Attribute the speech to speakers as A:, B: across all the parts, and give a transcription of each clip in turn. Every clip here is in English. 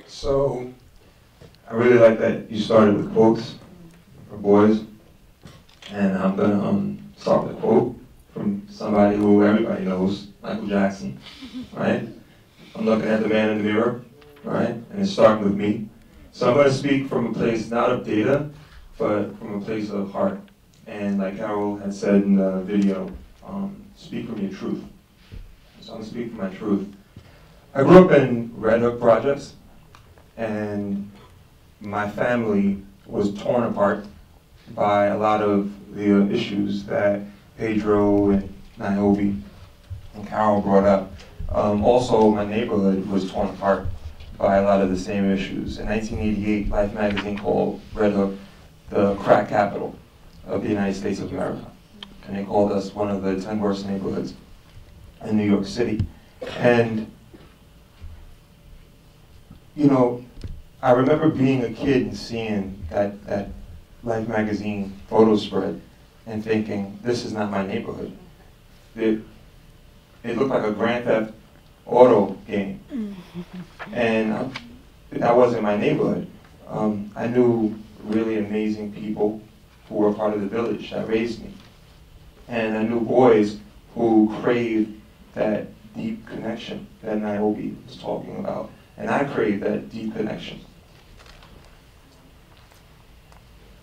A: So, I really like that you started with quotes for boys, and I'm gonna start with a quote from somebody who everybody knows, Michael Jackson, right? I'm looking at the man in the mirror, right? And it's starting with me. So I'm gonna speak from a place not of data, but from a place of heart. And like Carol had said in the video, speak from your truth. So I'm gonna speak from my truth. I grew up in Red Hook projects, and my family was torn apart by a lot of the issues that Pedro and Niobe and Carol brought up. Also, my neighborhood was torn apart by a lot of the same issues. In 1988, Life magazine called Red Hook the crack capital of the United States of America. And they called us one of the 10 worst neighborhoods in New York City. And, you know, I remember being a kid and seeing that Life magazine photo spread and thinking, this is not my neighborhood. It looked like a Grand Theft Auto game. And that wasn't my neighborhood. I knew really amazing people who were part of the village that raised me. And I knew boys who craved that deep connection that Niobe was talking about. And I craved that deep connection.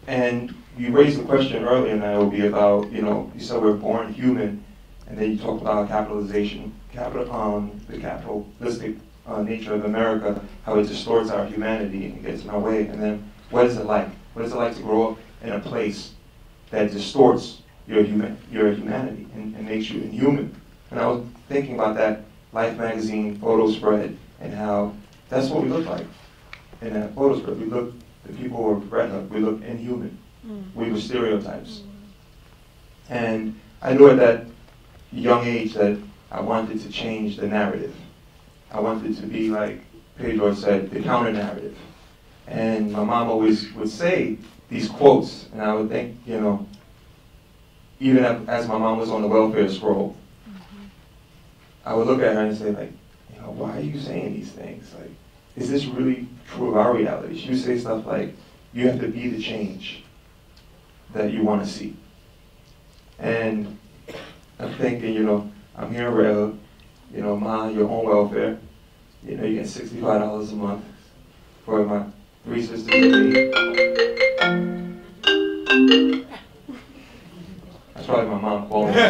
A: And you raised a question earlier, Niobe, about, you know, you said we're born human, and then you talked about capitalization, the capitalistic nature of America, how it distorts our humanity and gets in our way. And then what is it like? What is it like to grow up in a place that distorts your humanity and makes you inhuman? And I was thinking about that Life magazine photo spread and how that's what we look like in that photo spread. We look, the people who are Red Hook, we look inhuman. We were stereotypes. And I knew at that young age that I wanted to change the narrative. I wanted to be, like Pedro said, the counter narrative. And my mom always would say these quotes, and I would think, you know, even as my mom was on the welfare scroll, I would look at her and say, like, you know, why are you saying these things? Like, is this really true of our reality? She would say stuff like, you have to be the change that you want to see. And I'm thinking, you know, I'm here in Red Hook, you know, Ma, your own welfare. You know, you get $65 a month for my 3 sisters and me. That's probably my mom calling me.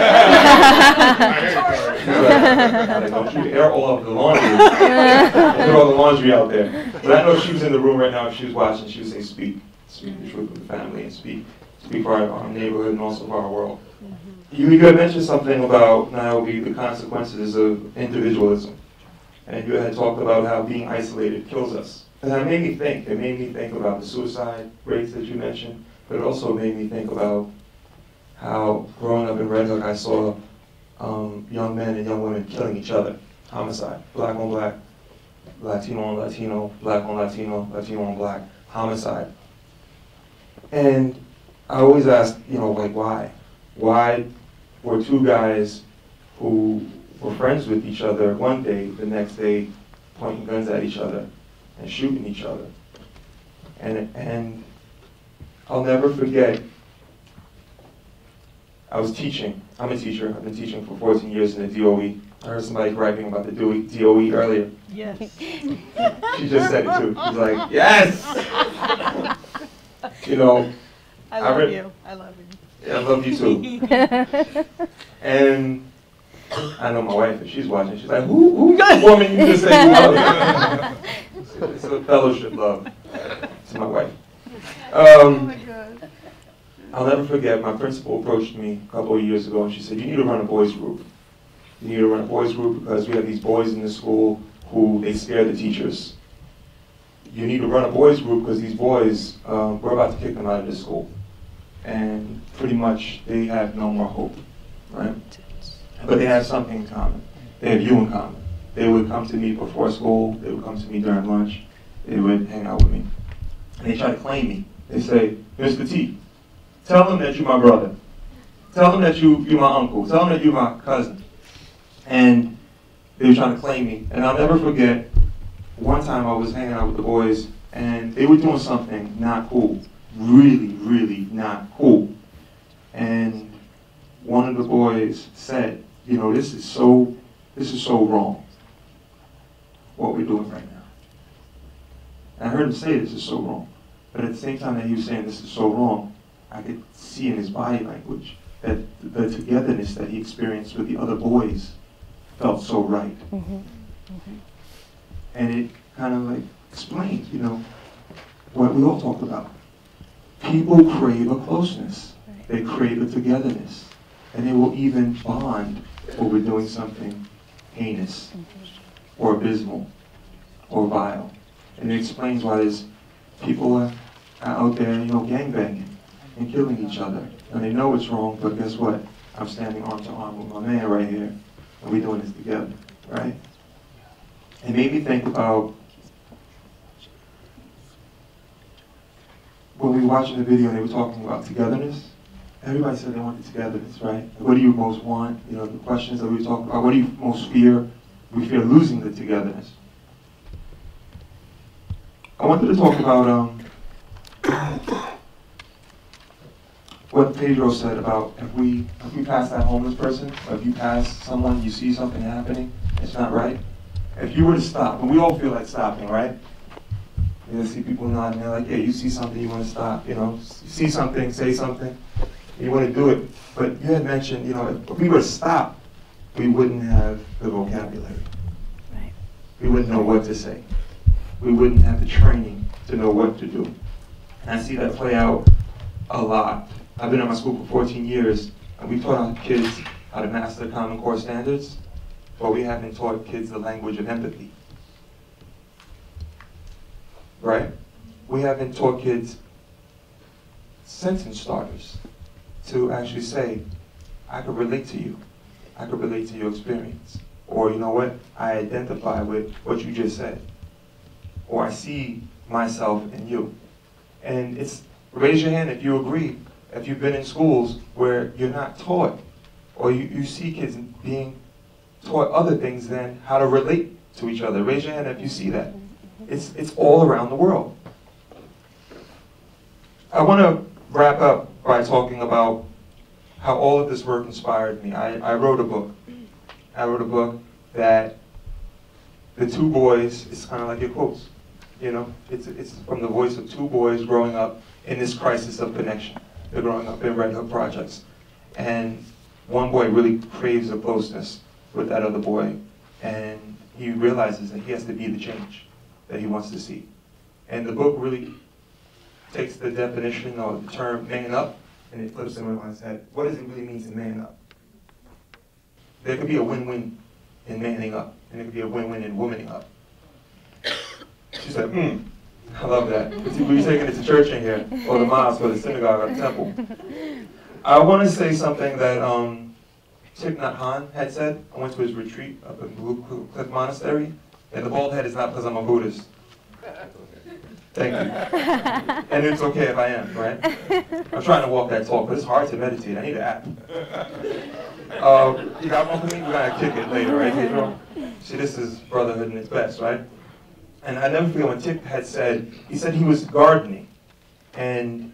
A: Like, don't you air all of the laundry. Don't put all the laundry out there. But I know if she was in the room right now, if she was watching, she would say, speak the truth of the family and speak for our neighborhood and also for our world. You had mentioned something about, Niobe, the consequences of individualism. And you had talked about how being isolated kills us. And that made me think. It made me think about the suicide rates that you mentioned, but it also made me think about how growing up in Red Hook, I saw young men and young women killing each other. Homicide. Black on black, Latino on Latino, black on Latino, Latino on black. Homicide. And I always asked, you know, like, why? Why were 2 guys who were friends with each other one day, the next day pointing guns at each other and shooting each other? And I'll never forget, I was teaching. I'm a teacher. I've been teaching for 14 years in the DOE. I heard somebody griping about the DOE earlier. Yes. She just said it too. She's like, yes! You know,
B: I love you. I love you.
A: Yeah, I love you too. And I know my wife, if she's watching, she's like, who's that woman you just said you love? It's a fellowship love to my wife. Oh my God. I'll never forget, my principal approached me a couple of years ago and she said, you need to run a boys group. You need to run a boys group because we have these boys in the school who they scare the teachers. You need to run a boys group because these boys, we're about to kick them out of this school. And pretty much they have no more hope, right? But they have something in common. They have you in common. They would come to me before school. They would come to me during lunch. They would hang out with me. And they try to claim me. They say, Mr. T, tell them that you're my brother. Tell them that you're my uncle. Tell them that you're my cousin. And they were trying to claim me. And I'll never forget, one time I was hanging out with the boys, and they were doing something not cool. Really, really not cool. And one of the boys said, you know, this is so wrong, what we're doing right now. And I heard him say this is so wrong. But at the same time that he was saying this is so wrong, I could see in his body language that the togetherness that he experienced with the other boys felt so right. Mm-hmm. Mm-hmm. And it kind of like explains, you know, what we all talked about. People crave a closeness. They crave a togetherness. And they will even bond over doing something heinous or abysmal or vile. And it explains why there's people are out there, you know, gangbanging and killing each other. And they know it's wrong, but guess what? I'm standing arm to arm with my man right here, and we're doing this together, right? It made me think about when we were watching the video and they were talking about togetherness. Everybody said they wanted togetherness, right? What do you most want? You know, the questions that we were talking about. What do you most fear? We fear losing the togetherness. I wanted to talk about what Pedro said about if we pass that homeless person, or if you pass someone, you see something happening, it's not right. If you were to stop, and we all feel like stopping, right? You see people nodding, they're like, yeah, you see something, you want to stop, you know, you see something, say something, you want to do it. But you had mentioned, you know, if we were to stop, we wouldn't have the vocabulary. Right. We wouldn't know what to say. We wouldn't have the training to know what to do. And I see that play out a lot. I've been at my school for 14 years, and we've taught our kids how to master Common Core standards, but we haven't taught kids the language of empathy. Right? We haven't taught kids sentence starters to actually say, I could relate to you. I could relate to your experience. Or, you know what, I identify with what you just said. Or I see myself in you. And it's, raise your hand if you agree, if you've been in schools where you're not taught, or you see kids being taught other things than how to relate to each other. Raise your hand if you see that. It's all around the world. I want to wrap up by talking about how all of this work inspired me. I wrote a book. I wrote a book that the two boys, it's kind of like your quotes. You know, it's from the voice of two boys growing up in this crisis of connection. They're growing up in Red Hook projects. And one boy really craves a closeness with that other boy. And he realizes that he has to be the change that he wants to see. And the book really takes the definition or the term man up and it flips it on its head. What does it really mean to man up? There could be a win-win in manning up, and there could be a win-win in womaning up. She said, I love that. We're taking it to church in here, or the mosque, or the synagogue, or the temple. I want to say something that Thich Nhat Hanh had said. I went to his retreat up in Blue Cliff Monastery, and the bald head is not because I'm a Buddhist. Thank you. And it's okay if I am, right? I'm trying to walk that talk, but it's hard to meditate. I need an app. You got one for me? We're going to kick it later, right, Pedro? See, this is brotherhood in its best, right? And I never forget when Thich had said, he said he was gardening, and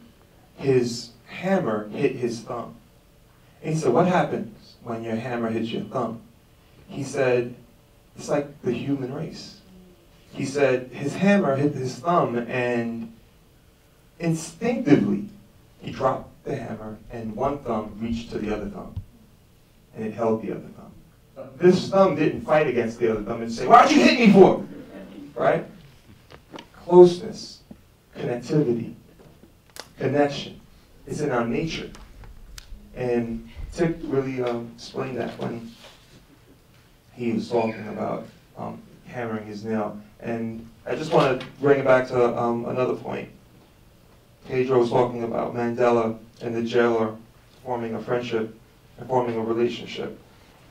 A: his hammer hit his thumb. And he said, what happens when your hammer hits your thumb? He said, it's like the human race. He said his hammer hit his thumb, and instinctively he dropped the hammer, and one thumb reached to the other thumb, and it held the other thumb. This thumb didn't fight against the other thumb and say, why'd you hit me for? Right? Closeness, connectivity, connection. It's in our nature. And Thich really explained that when he was talking about hammering his nail. And I just want to bring it back to another point. Pedro was talking about Mandela and the jailer forming a friendship and forming a relationship.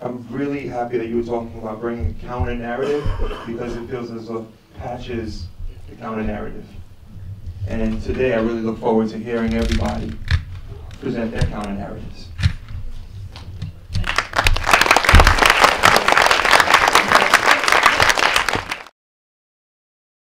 A: I'm really happy that you were talking about bringing a counter-narrative, because it feels as though patches the counter-narrative. And today I really look forward to hearing everybody present their counter-narratives.